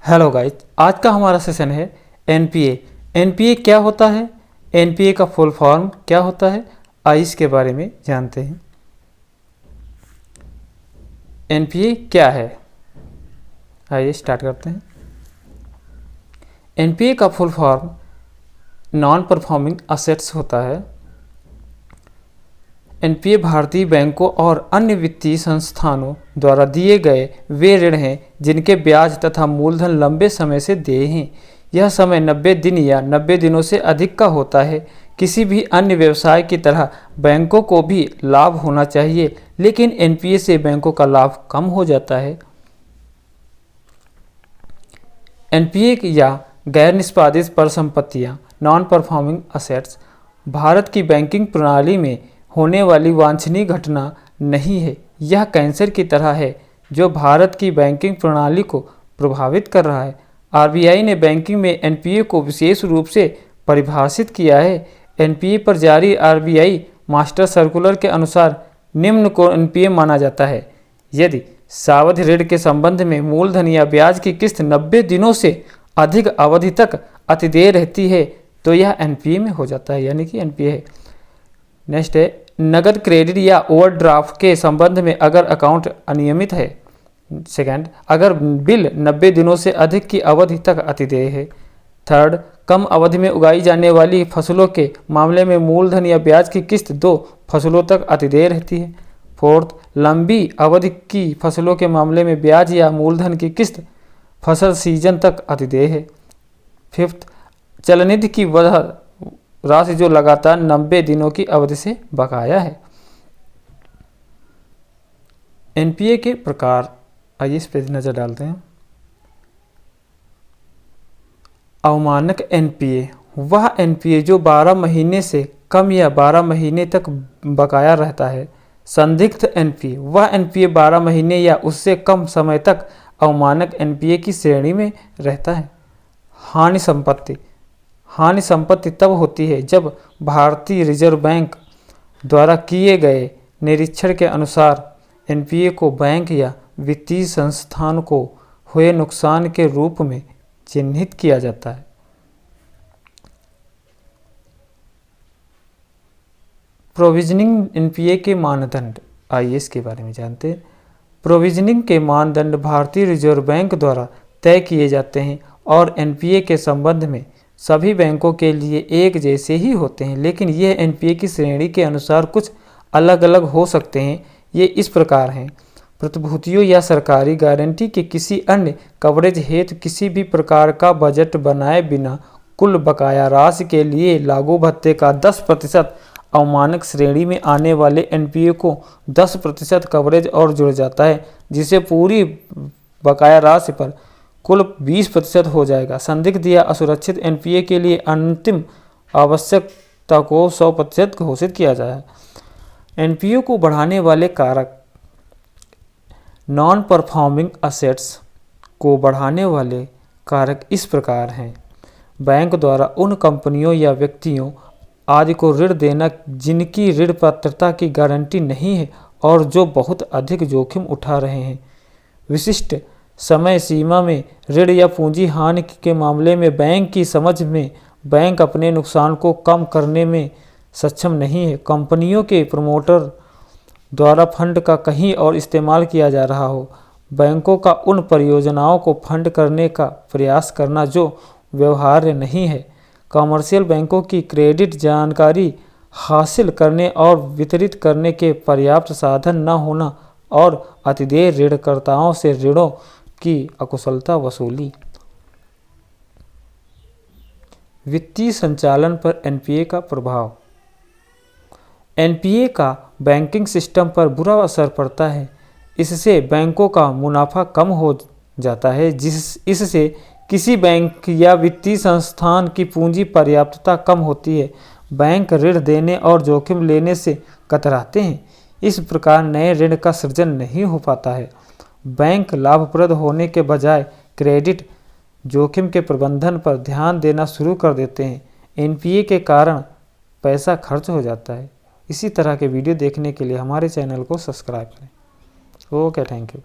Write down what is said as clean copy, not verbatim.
Hello guys, आज का हमारा सेशन है एनपीए। एनपीए क्या होता है, एनपीए का फुल फॉर्म क्या होता है, आइए इसके बारे में जानते हैं। एनपीए क्या है, आइए स्टार्ट करते हैं। एनपीए का full form non performing assets होता है। एनपीए भारतीय बैंकों और अन्य वित्तीय संस्थानों द्वारा दिए गए वे ऋण हैं जिनके ब्याज तथा मूलधन लंबे समय से देय हैं। यह समय 90 दिन या 90 दिनों से अधिक का होता है। किसी भी अन्य व्यवसाय की तरह बैंकों को भी लाभ होना चाहिए, लेकिन एनपीए से बैंकों का लाभ कम हो जाता है। एनपीए या गैर निष्पादित परिसंपत्तियां नॉन परफॉर्मिंग असेट्स भारत की बैंकिंग प्रणाली में होने वाली वांछनीय घटना नहीं है। यह कैंसर की तरह है जो भारत की बैंकिंग प्रणाली को प्रभावित कर रहा है। आरबीआई ने बैंकिंग में एनपीए को विशेष रूप से परिभाषित किया है। एनपीए पर जारी आरबीआई मास्टर सर्कुलर के अनुसार निम्न को एनपीए माना जाता है: यदि सावधि ऋण के संबंध में मूलधन या ब्याज की किस्त 90 दिनों से अधिक अवधि तक अतिदेय रहती है तो यह एनपीए में हो जाता है, यानी कि एनपीए है। नेक्स्ट है नगद क्रेडिट या ओवरड्राफ्ट के संबंध में अगर अकाउंट अनियमित है। सेकंड, अगर बिल 90 दिनों से अधिक की अवधि तक अतिदेय है। थर्ड, कम अवधि में उगाई जाने वाली फसलों के मामले में मूलधन या ब्याज की किस्त 2 फसलों तक अतिदेय रहती है। फोर्थ, लंबी अवधि की फसलों के मामले में ब्याज या मूलधन की किस्त फसल सीजन तक अतिदेय है। फिफ्थ, चलनिधि की वह राशि जो लगातार 90 दिनों की अवधि से बकाया है। एनपीए के प्रकार, आइए इस पर नजर डालते हैं। अवमानक एनपीए वह एनपीए जो 12 महीने से कम या 12 महीने तक बकाया रहता है। संदिग्ध एनपीए वह एनपीए 12 महीने या उससे कम समय तक अवमानक एनपीए की श्रेणी में रहता है। हानि संपत्ति तब होती है जब भारतीय रिजर्व बैंक द्वारा किए गए निरीक्षण के अनुसार एनपीए को बैंक या वित्तीय संस्थान को हुए नुकसान के रूप में चिन्हित किया जाता है। प्रोविजनिंग एनपीए के मानदंड, आइए इसके बारे में जानते हैं। प्रोविजनिंग के मानदंड भारतीय रिजर्व बैंक द्वारा तय किए जाते हैं और एनपीए के संबंध में सभी बैंकों के लिए एक जैसे ही होते हैं, लेकिन ये एनपीए की श्रेणी के अनुसार कुछ अलग अलग हो सकते हैं। ये इस प्रकार हैं: प्रतिभूतियों या सरकारी गारंटी के किसी अन्य कवरेज हेतु किसी भी प्रकार का बजट बनाए बिना कुल बकाया राशि के लिए लागू भत्ते का 10% अवमानक श्रेणी में आने वाले एनपीए को 10% कवरेज और जुड़ जाता है, जिसे पूरी बकाया राशि पर कुल 20% हो जाएगा। संदिग्ध या असुरक्षित एनपीए के लिए अंतिम आवश्यकता को 100% घोषित किया जाए। एनपीए को बढ़ाने वाले कारक, नॉन परफॉर्मिंग असेट्स को बढ़ाने वाले कारक इस प्रकार हैं: बैंक द्वारा उन कंपनियों या व्यक्तियों आदि को ऋण देना जिनकी ऋण पात्रता की गारंटी नहीं है और जो बहुत अधिक जोखिम उठा रहे हैं। विशिष्ट समय सीमा में ऋण या पूंजी हानि के मामले में बैंक की समझ में बैंक अपने नुकसान को कम करने में सक्षम नहीं है। कंपनियों के प्रमोटर द्वारा फंड का कहीं और इस्तेमाल किया जा रहा हो। बैंकों का उन परियोजनाओं को फंड करने का प्रयास करना जो व्यवहार्य नहीं है। कमर्शियल बैंकों की क्रेडिट जानकारी हासिल करने और वितरित करने के पर्याप्त साधन न होना और अतिदेय ऋणकर्ताओं से ऋणों की अकुशलता वसूली। वित्तीय संचालन पर एनपीए का प्रभाव। एनपीए का बैंकिंग सिस्टम पर बुरा असर पड़ता है। इससे बैंकों का मुनाफा कम हो जाता है, इससे किसी बैंक या वित्तीय संस्थान की पूंजी पर्याप्तता कम होती है। बैंक ऋण देने और जोखिम लेने से कतराते हैं। इस प्रकार नए ऋण का सृजन नहीं हो पाता है। बैंक लाभप्रद होने के बजाय क्रेडिट जोखिम के प्रबंधन पर ध्यान देना शुरू कर देते हैं। एनपीए के कारण पैसा खर्च हो जाता है। इसी तरह के वीडियो देखने के लिए हमारे चैनल को सब्सक्राइब करें। Okay, thank you.